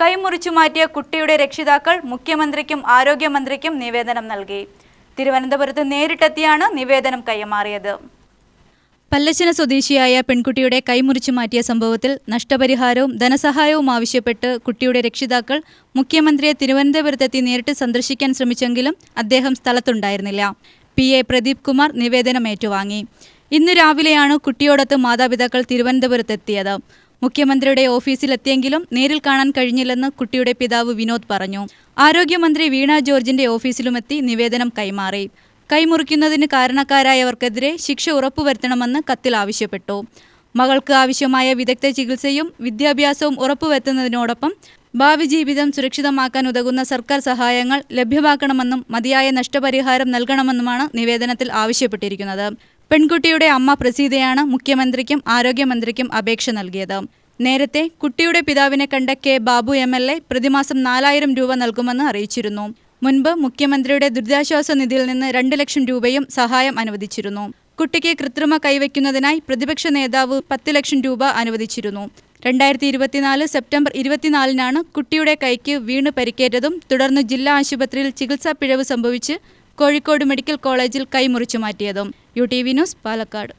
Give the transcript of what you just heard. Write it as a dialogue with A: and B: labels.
A: കൈമുറിച്ചു മാറ്റിയ കുട്ടിയുടെ രക്ഷിതാക്കൾ മുഖ്യമന്ത്രിക്കും ആരോഗ്യമന്ത്രിക്കും നിവേദനം നൽകി. തിരുവനന്തപുരത്ത് നേരിട്ടെത്തിയാണ് നിവേദനം കൈമാറിയത്. പല്ലശ്ശന സ്വദേശിയായ പെൺകുട്ടിയുടെ കൈമുറിച്ചു മാറ്റിയ സംഭവത്തിൽ നഷ്ടപരിഹാരവും ധനസഹായവും ആവശ്യപ്പെട്ട് കുട്ടിയുടെ രക്ഷിതാക്കൾ മുഖ്യമന്ത്രിയെ തിരുവനന്തപുരത്തെത്തി നേരിട്ട് സന്ദർശിക്കാൻ ശ്രമിച്ചെങ്കിലും അദ്ദേഹം സ്ഥലത്തുണ്ടായിരുന്നില്ല. PA പ്രദീപ് കുമാർ നിവേദനം ഏറ്റുവാങ്ങി. ഇന്നു രാവിലെയാണ് കുട്ടിയോടൊത്ത് മാതാപിതാക്കൾ തിരുവനന്തപുരത്തെത്തിയത്. മുഖ്യമന്ത്രിയുടെ ഓഫീസിലെത്തിയെങ്കിലും നേരിൽ കാണാൻ കഴിഞ്ഞില്ലെന്ന് കുട്ടിയുടെ പിതാവ് വിനോദ് പറഞ്ഞു. ആരോഗ്യമന്ത്രി വീണ ജോർജിന്റെ ഓഫീസിലുമെത്തി നിവേദനം കൈമാറി. കൈമുറിക്കുന്നതിന് കാരണക്കാരായവർക്കെതിരെ ശിക്ഷ ഉറപ്പുവരുത്തണമെന്ന് കത്തിൽ ആവശ്യപ്പെട്ടു. മകൾക്ക് ആവശ്യമായ വിദഗ്ധ ചികിത്സയും വിദ്യാഭ്യാസവും ഉറപ്പുവരുത്തുന്നതിനോടൊപ്പം ഭാവി ജീവിതം സുരക്ഷിതമാക്കാൻ ഉതകുന്ന സർക്കാർ സഹായങ്ങൾ ലഭ്യമാക്കണമെന്നും മതിയായ നഷ്ടപരിഹാരം നൽകണമെന്നുമാണ് നിവേദനത്തിൽ ആവശ്യപ്പെട്ടിരിക്കുന്നത്. പെൺകുട്ടിയുടെ അമ്മ പ്രസീതയാണ് മുഖ്യമന്ത്രിക്കും ആരോഗ്യമന്ത്രിക്കും അപേക്ഷ നൽകിയത്. നേരത്തെ കുട്ടിയുടെ പിതാവിനെ കണ്ട K. ബാബു MLA പ്രതിമാസം 4000 രൂപ നൽകുമെന്ന് അറിയിച്ചിരുന്നു. മുൻപ് മുഖ്യമന്ത്രിയുടെ ദുരിതാശ്വാസ നിധിയിൽ നിന്ന് 2 ലക്ഷം രൂപയും സഹായം അനുവദിച്ചിരുന്നു. കുട്ടിക്ക് കൃത്രിമ കൈവയ്ക്കുന്നതിനായി പ്രതിപക്ഷ നേതാവ് 10 ലക്ഷം രൂപ അനുവദിച്ചിരുന്നു. 2024 സെപ്റ്റംബർ 24-നാണ് കുട്ടിയുടെ കൈക്ക് വീണ് പരിക്കേറ്റതും തുടർന്ന് ജില്ലാ ആശുപത്രിയിൽ ചികിത്സാ പിഴവ് സംഭവിച്ച് കോഴിക്കോട് മെഡിക്കൽ കോളേജിൽ കൈമുറിച്ചു മാറ്റിയതും. UTV news, Palakkad.